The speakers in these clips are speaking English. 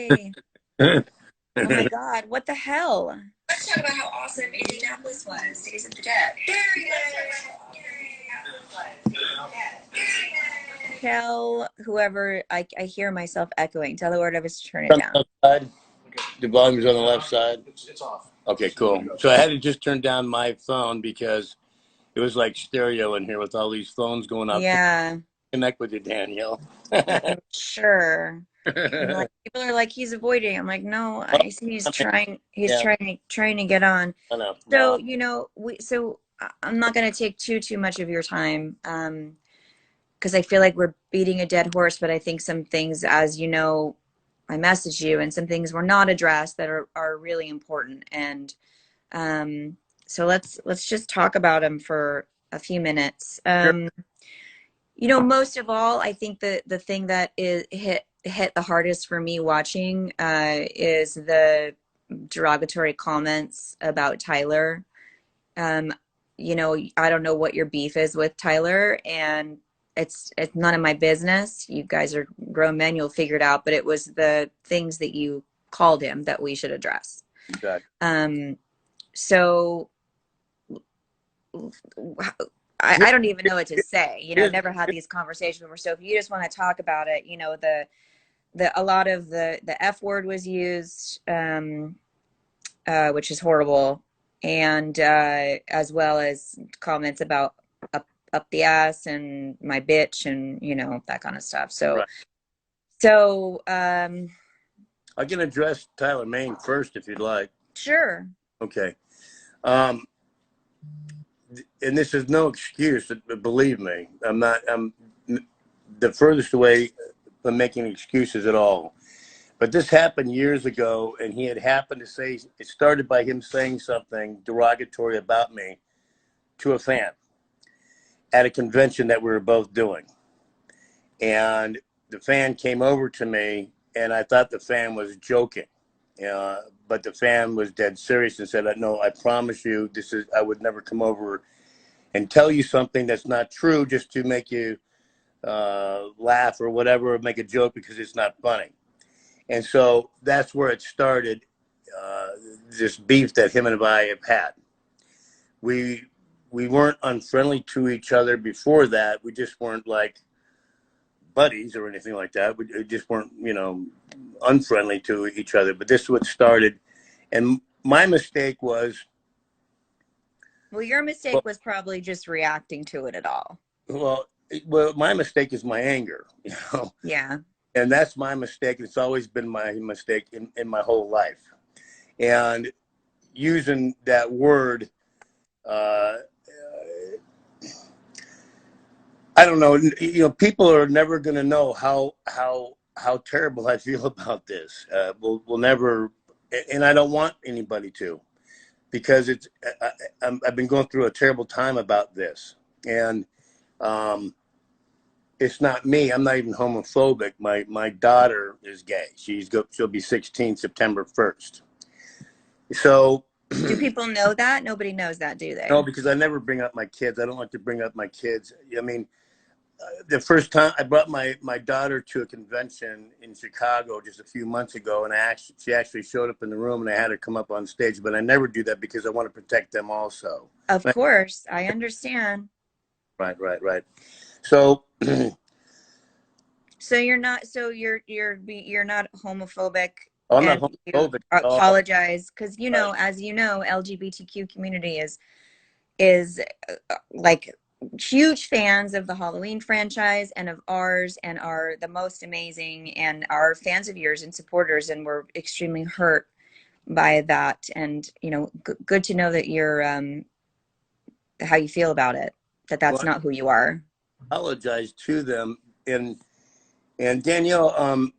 Yay. Oh my God, what the hell? Let's talk about how awesome Indianapolis was. Days of the Dead. Very good. Tell whoever, I hear myself echoing. Tell whoever to turn it On down. the left side. The volume's on the left side. It's off. Okay, cool. So I had to just turn down my phone because it was like stereo in here with all these phones going up. Yeah, Connect with you, Danielle. I'm sure. And like people are like, he's avoiding. I'm like, no, I see he's trying, Yeah, trying to get on. I know. So, No, I'm not gonna take too much of your time. Because I feel like we're beating a dead horse, but I think some things, as you know, I messaged you and some things were not addressed that are really important. And so let's just talk about them for a few minutes. sure. Most of all, I think the thing that is hit the hardest for me watching is the derogatory comments about Tyler. Um, I don't know what your beef is with Tyler, and it's none of my business. You guys are grown men, you'll figure it out. But it was the things that you called him that we should address. Exactly. So I don't even know what to say. I've never had these conversations before. So if you just want to talk about it, a lot of the F word was used, which is horrible, and as well as comments about up the ass and my bitch and that kind of stuff. So Right. so I can address Tyler Maine first if you'd like. sure. Okay. And this is no excuse, believe me. I'm the furthest away from making excuses at all. But this happened years ago, and he had happened to say, it started by him saying something derogatory about me to a fan at a convention that we were both doing. And the fan came over to me, and I thought the fan was joking. But the fan was dead serious and said, no, I promise you, I would never come over and tell you something that's not true just to make you laugh or whatever, or make a joke because it's not funny. And so that's where it started, this beef that him and I have had. We weren't unfriendly to each other before that. We just weren't like buddies or anything like that. We just weren't, unfriendly to each other. But this is what started. And my mistake was... Well, your mistake was probably just reacting to it at all. Well, my mistake is my anger, Yeah. And that's my mistake. It's always been my mistake in my whole life. And using that word, I don't know. People are never going to know how terrible I feel about this. We'll never, and I don't want anybody to, because I've been going through a terrible time about this, and it's not me. I'm not even homophobic. My daughter is gay. She'll be 16 September 1st. So. Do people know that? Nobody knows that, do they? No, because I never bring up my kids. I don't like to bring up my kids. I mean, the first time I brought my daughter to a convention in Chicago just a few months ago, and she actually showed up in the room, and I had her come up on stage. But I never do that because I want to protect them also. Of course, I understand. Right. So. So you're not. So you're not homophobic. I'm not homophobic. Apologize, because as you know, LGBTQ community is like huge fans of the Halloween franchise and of ours, and are the most amazing, and are fans of yours and supporters, and we're extremely hurt by that. And good to know that you're how you feel about it, that's not who you are. Apologize to them. And Danielle,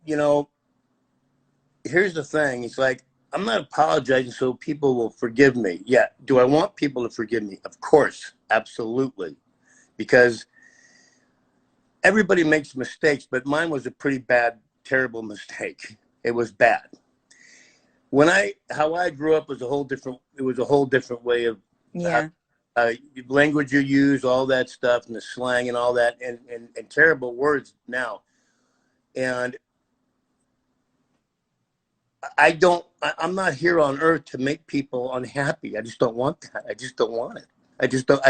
here's the thing. It's like, I'm not apologizing so people will forgive me. Yeah. Do I want people to forgive me? Of course. Absolutely. Because everybody makes mistakes, but mine was a pretty bad, terrible mistake. It was bad. How I grew up was a whole different way of language you use, all that stuff, and the slang and all that, and terrible words now. And I'm not here on earth to make people unhappy. I just don't want that. I just don't want it. I just don't.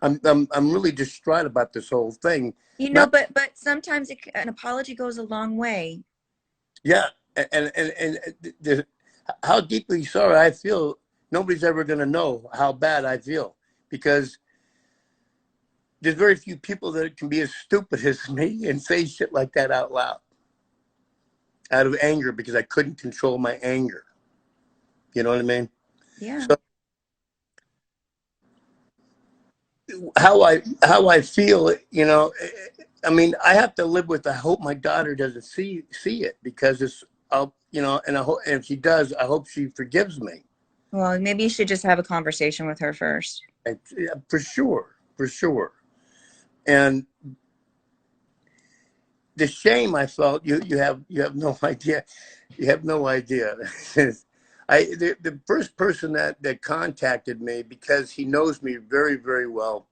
I'm really distraught about this whole thing. You know, Not but sometimes an apology goes a long way. Yeah, and how deeply sorry I feel. Nobody's ever going to know how bad I feel because there's very few people that can be as stupid as me and say shit like that out loud, out of anger because I couldn't control my anger. You know what I mean? Yeah. So how I feel, I mean, I have to live with. I hope my daughter doesn't see it because and I hope, and if she does, I hope she forgives me. Well, maybe you should just have a conversation with her first. Yeah, for sure, for sure. And the shame I felt, you have no idea. You have no idea. The first person that contacted me because he knows me very, very well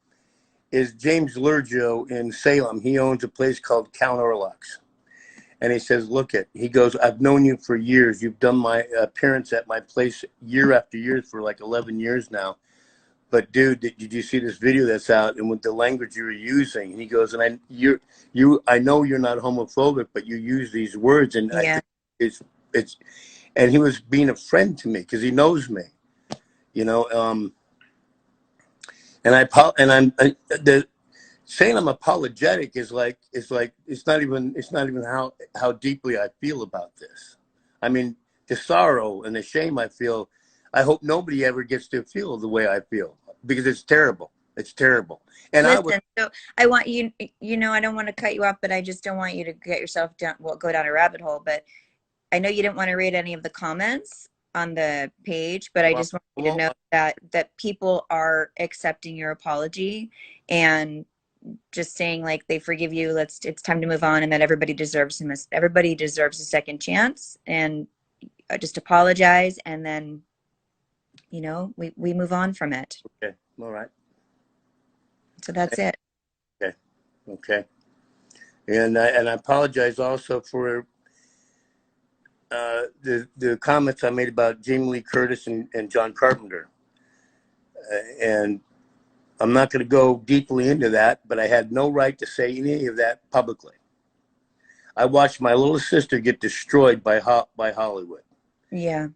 is James Lurgio in Salem. He owns a place called Count Orlocks. And he says, he goes, I've known you for years. You've done my appearance at my place year after year for like 11 years now. But dude, did you see this video that's out and with the language you were using? And he goes, and I know you're not homophobic, but you use these words, and I Yeah. think it's, and he was being a friend to me because he knows me, you know. The saying I'm apologetic is like it's not even how deeply I feel about this. I mean, the sorrow and the shame I feel. I hope nobody ever gets to feel the way I feel because it's terrible. It's terrible. And Listen, so I want you, I don't want to cut you off, but I just don't want you to get yourself down, well, go down a rabbit hole. But I know you didn't want to read any of the comments on the page, but I just want you to know that people are accepting your apology and just saying like they forgive you. It's time to move on, and that everybody deserves a second chance, and just apologize, and then we move on from it. Okay. All right. So that's it. Okay. Okay. And I apologize also for the comments I made about Jamie Lee Curtis and John Carpenter. And I'm not going to go deeply into that, but I had no right to say any of that publicly. I watched my little sister get destroyed by Hollywood. Yeah.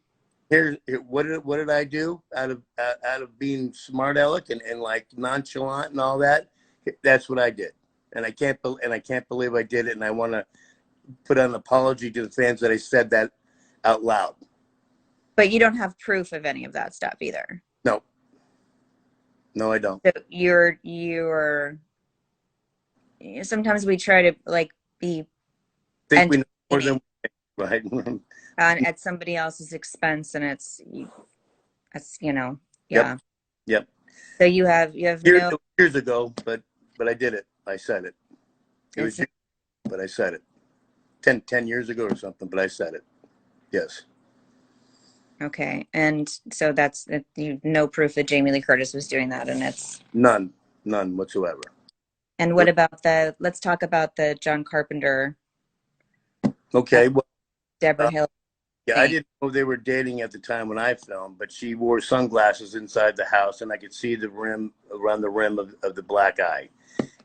What did I do out of being smart aleck and like nonchalant and all that? That's what I did, and I can't believe I did it. And I want to put an apology to the fans that I said that out loud. But you don't have proof of any of that stuff either. No. No, I don't. So you're sometimes we try to like be Think we know more than we right. at somebody else's expense, and it's yeah. Yep. So you have years ago, but I did it. I said it. It was years, but I said it. 10 years ago or something, but I said it. Yes. Okay, and so that's no proof that Jamie Lee Curtis was doing that, and it's none whatsoever. And what about let's talk about the John Carpenter. Okay, well, Deborah Hill. Yeah, I didn't know they were dating at the time when I filmed, but she wore sunglasses inside the house, and I could see the rim around the rim of the black eye,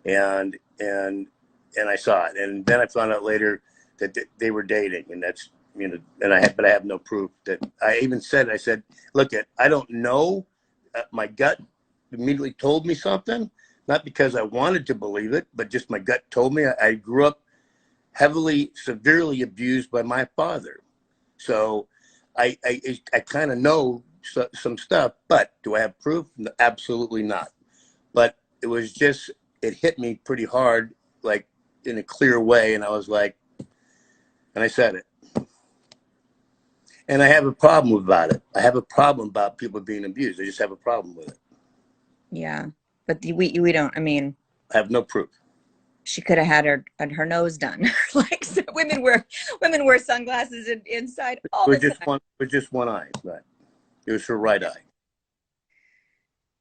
and I saw it, and then I found out later that they were dating, and that's but I have no proof. That I even said, look, I don't know, my gut immediately told me something, not because I wanted to believe it, but just my gut told me. I grew up severely abused by my father. So I kind of know some stuff, but do I have proof? No, absolutely not. But it hit me pretty hard, like in a clear way. And I was like, and I said it. And I have a problem about it. I have a problem about people being abused. I just have a problem with it. Yeah. But we don't, I mean. I have no proof. She could have had her nose done. Like so women wear sunglasses inside all the time. With just one eye, right? It was her right eye.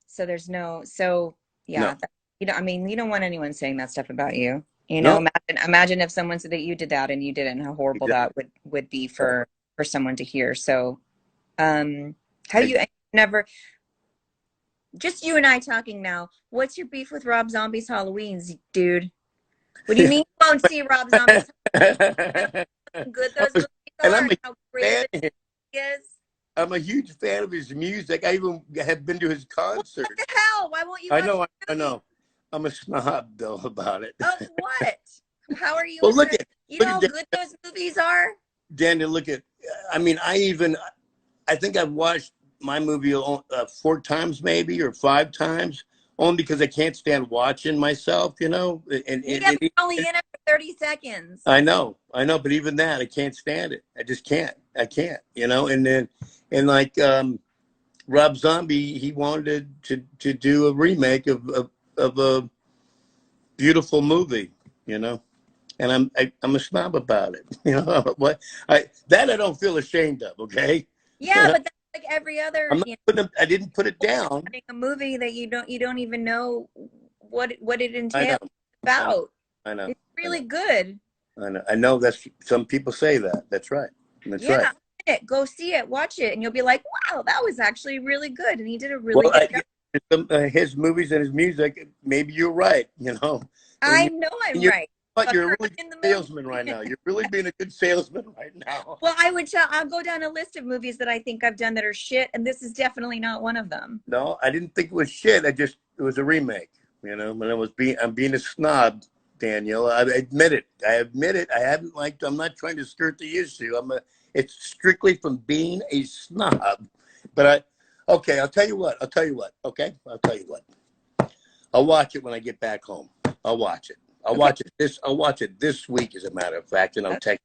So there's yeah. No. I mean, you don't want anyone saying that stuff about you. No. Imagine if someone said that you did that and you didn't, how horrible that would be for for someone to hear. So, have you never, just you and I talking now, what's your beef with Rob Zombie's Halloweens, dude? What do you mean you won't see Rob Zombie's Halloween? How good those movies And are I'm and a how fan brave of him. it is? I'm a huge fan of his music. I even have been to his What the concerts. hell? Why won't you I watch know, the I movie? know. I'm a snob though about it. Of what? How are you Well, you know look at how good those movies are? Daniel. Look at. I mean, I think I've watched my movie 4 times, maybe, or 5 times, only because I can't stand watching myself. You know, Yeah, but you're only in it for 30 seconds. I know, but even that, I can't stand it. I just can't. I can't. You know, and then and like Rob Zombie, he wanted to do a remake of a beautiful movie. You know. And I'm a snob about it. You know what? I don't feel ashamed of. Okay, Yeah, but that's like every other, I'm not you I didn't put it know, down. a movie that you don't even know what it I entails know. I know. about. I know. It's I know. really good. I know. I know. That's some people say that. That's right. That's Yeah, right. go see it, watch it, and you'll be like, "Wow, that was actually really good," and he did a really Well, good job. his movies and his music. Maybe you're right. You know, and I know and I'm you're right. but Fuck you're a her really in the good salesman right movie. now. You're really being a good salesman right now. Well, I'll go down a list of movies that I think I've done that are shit, and this is definitely not one of them. No, I didn't think it was shit. It was a remake. You know, when I'm being a snob, Danielle. I admit it. I admit it. I haven't liked. I'm not trying to skirt the issue. It's strictly from being a snob. But okay. I'll tell you what. Okay, I'll tell you what. I'll watch it when I get back home. I'll watch it. Okay. I'll watch it this week, as a matter of fact, and I'll Okay. text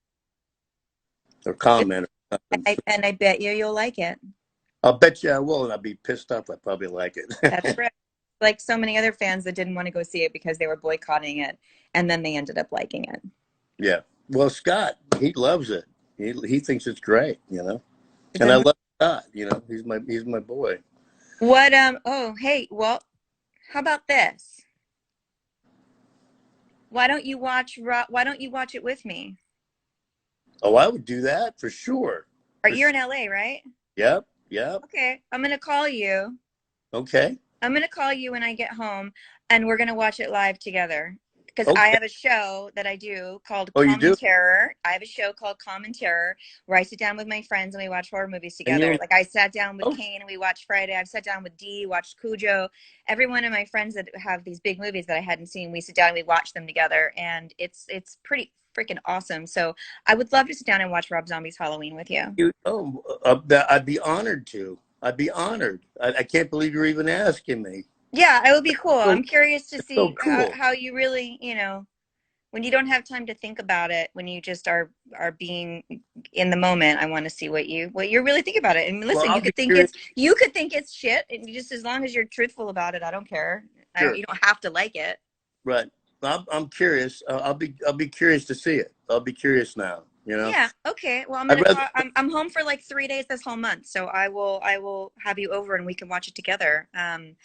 or comment or something. And I bet you'll like it. I'll bet you I will, and I'll be pissed off. I probably like That's it. right. Like so many other fans that didn't want to go see it because they were boycotting it, and then they ended up liking it. Yeah. Well, Scott, he loves it. He thinks it's great, you know. And I Then love Scott, you know. He's my boy. what? Oh, hey. Well, how about this? Why don't you watch it with me? Oh, I would do that for sure. Or For you're sure. in LA, right? Yep. Yep. Okay, I'm gonna call you. Okay. I'm gonna call you when I get home, and we're gonna watch it live together. Because I Okay. have a show that I do called Oh, you Common do? Terror. I have a show called Common Terror where I sit down with my friends and we watch horror movies And together. you Like I sat down with oh, Kane and we watched Friday. I've sat down with Dee, watched Cujo. Every one of my friends that have these big movies that I hadn't seen, we sit down and we watch them together, and it's pretty freaking awesome. So I would love to sit down and watch Rob Zombie's Halloween with you. I'd be honored to. I'd be honored. I can't believe you're even asking me. Yeah, it would be cool. So I'm curious to it's so see cool. how you really, when you don't have time to think about it, when you just are being in the moment. I want to see what you're really thinking about it. And Well, listen, I'll be curious. you could think it's shit, and just as long as you're truthful about it, I don't care. Sure. You don't have to like it. Right. I'm curious. I'll be curious to see it. I'll be curious now. You know. Yeah. Okay. Well, I'd rather. I'm home for like 3 days this whole month, so I will have you over and we can watch it together. And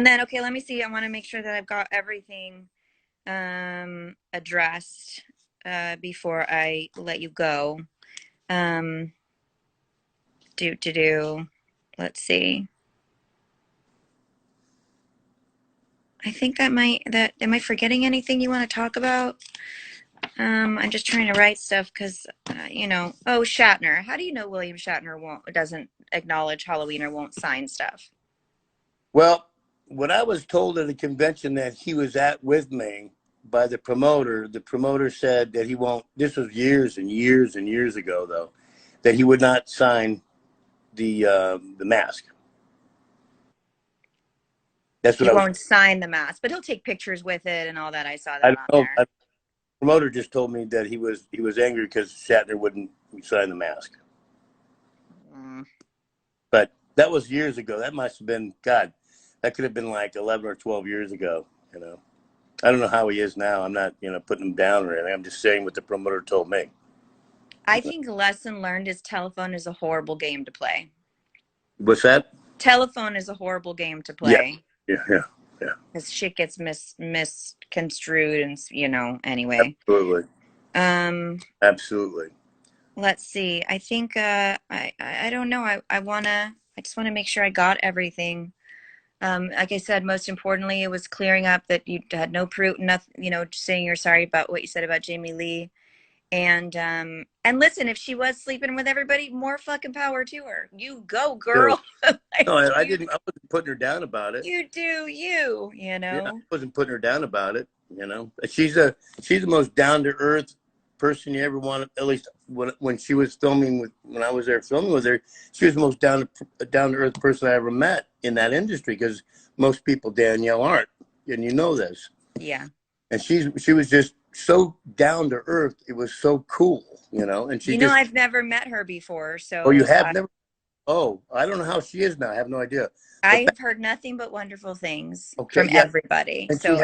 then okay, let me see. I want to make sure that I've got everything addressed before I let you go. Um, do. Let's see. I think that am I forgetting anything you want to talk about? I'm just trying to write stuff because oh, Shatner. How do you know William Shatner doesn't acknowledge Halloween or won't sign stuff? Well, what I was told at a convention that he was at with me by the promoter said that he won't. This was years and years and years ago, though, that he would not sign the mask. That's what He I was. won't sign the mask, but he'll take pictures with it and all that. I saw I that don't on know. there. The promoter just told me that he was angry because Shatner wouldn't sign the mask. Mm. But that was years ago. That must have been God. That could have been like 11 or 12 years ago. You know. I don't know how he is now. I'm not, putting him down or anything. I'm just saying what the promoter told me. I think lesson learned is telephone is a horrible game to play. What's that? Telephone is a horrible game to Yeah, play yeah, yeah, yeah. because shit gets misconstrued and anyway. Absolutely, Um, absolutely. let's see. I think I don't know. I just wanna make sure I got everything. Like I said, most importantly, it was clearing up that you had no proof, nothing, just saying you're sorry about what you said about Jamie Lee. And listen, if she was sleeping with everybody, more fucking power to her. You go, Sure. girl. Like, No, I didn't. I wasn't putting her down about it. you do you, Yeah, I know. wasn't putting her down about it. She's the most down to earth person you ever want. At least when she was filming when I was there filming with her, she was the most down to earth person I ever met in that industry. Because most people, Danielle, aren't, and you know this. Yeah. And she was just so down to earth. It was so cool, And she just, I've never met her before, oh, you so have never. Oh, I don't know how she is now. I have no idea. But I've heard nothing but wonderful things okay, from yeah, everybody. and So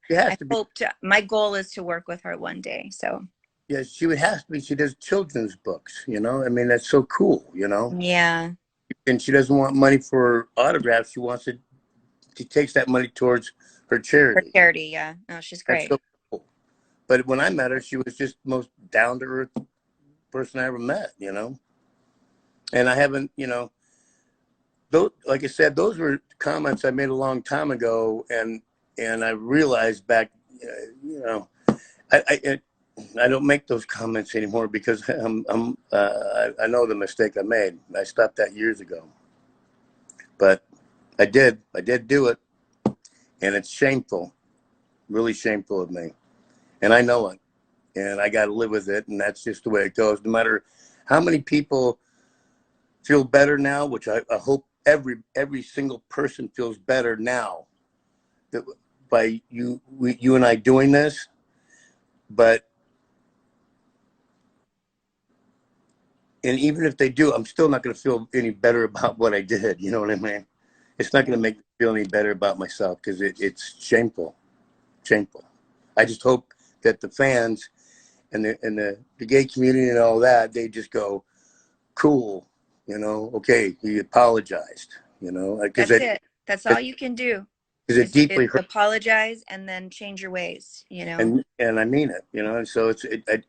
she has I to be. hope to, my goal is to work with her one day. So Yeah, she would have to be. She does children's books, I mean, that's so cool. yeah, And she doesn't want money for autographs. She wants it. She takes that money towards her for charity. charity. Yeah, no, she's That's great. so cool. But when I met her, she was just the most down to earth person I ever met. And I haven't, those, like I said, those were comments I made a long time ago, and I realized back, I, I I don't make those comments anymore because I know the mistake I made. I stopped that years ago, but I did do it, and it's shameful, really shameful of me, and I know it, and I got to live with it, and that's just the way it goes. No matter how many people feel better now, which I hope every single person feels better now that by you and I doing this, but. And even if they do, I'm still not going to feel any better about what I did. You know what I mean? It's not Yeah. going to make me feel any better about myself because it's shameful, shameful. I just hope that the fans and the gay community and all that, they just go, cool, okay, he apologized, because That's it. That's all you can do it is deeply hurt. apologize and then change your ways. And I mean it. And so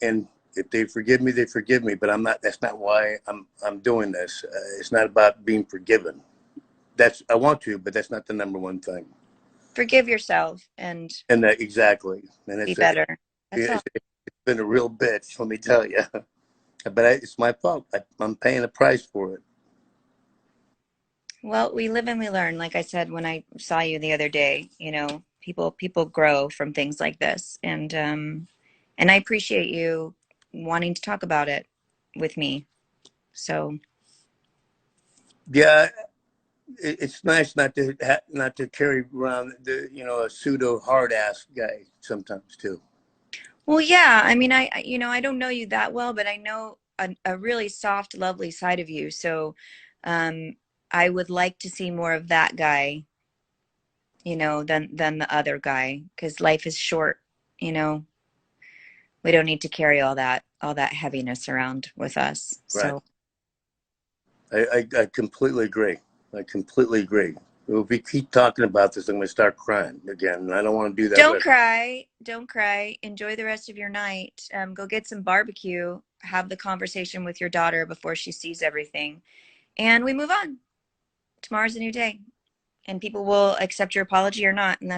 and if they forgive me, they forgive me. But I'm not. That's not why I'm doing this. It's not about being forgiven. I want to, but that's not the number one thing. Forgive yourself and And that exactly. And be better. That's all. it's been a real bitch. Let me tell you. But it's my fault. I'm paying a price for it. Well, we live and we learn. Like I said when I saw you the other day, people grow from things like this, and I appreciate you wanting to talk about it with me. So Yeah, it's nice not to carry around a pseudo hard ass guy sometimes too. well, yeah. I mean, I don't know you that well, but I know a really soft, lovely side of you. So, um, I would like to see more of that guy, than the other guy, because life is short. You know, we don't need to carry all that heaviness around with us. Right. So, I completely agree. I completely agree. If we keep talking about this, I'm going to start crying again, and I don't want to do that. don't cry. Don't cry. Enjoy the rest of your night. Go get some barbecue. Have the conversation with your daughter before she sees everything, and we move on. Tomorrow's a new day. And people will accept your apology or not, and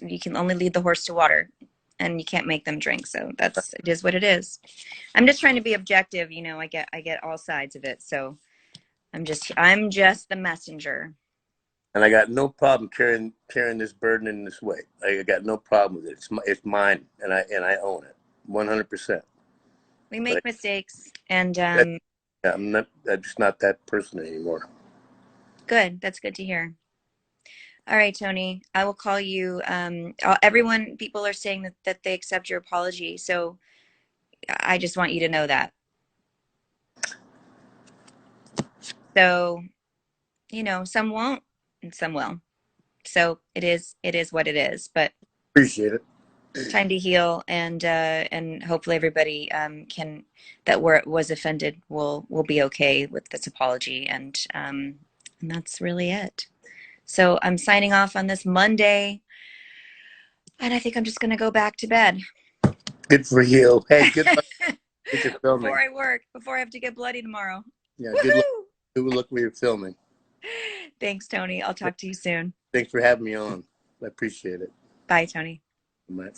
you can only lead the horse to water, and you can't make them drink. So it is what it is. I'm just trying to be objective. I get all sides of it. So I'm just the messenger. And I got no problem carrying this burden in this way. I got no problem with it. It's mine, and I own it 100%. We But make mistakes, and I'm just not that person anymore. good. That's good to hear. All right, Tony, I will call you. People are saying that they accept your apology. So I just want you to know that. So, some won't and some will. So it is what it is, but Appreciate it. time to heal, and hopefully everybody that was offended will be okay with this apology, and that's really it. So I'm signing off on this Monday, and I think I'm just gonna go back to bed. Good for you. Hey, good luck. Get your before filming. I work, before I have to get bloody tomorrow. Yeah, good luck. Woohoo! Good luck with your filming. Thanks, Tony. I'll talk to you soon. Thanks for having me on. I appreciate it. Bye, Tony. Bye.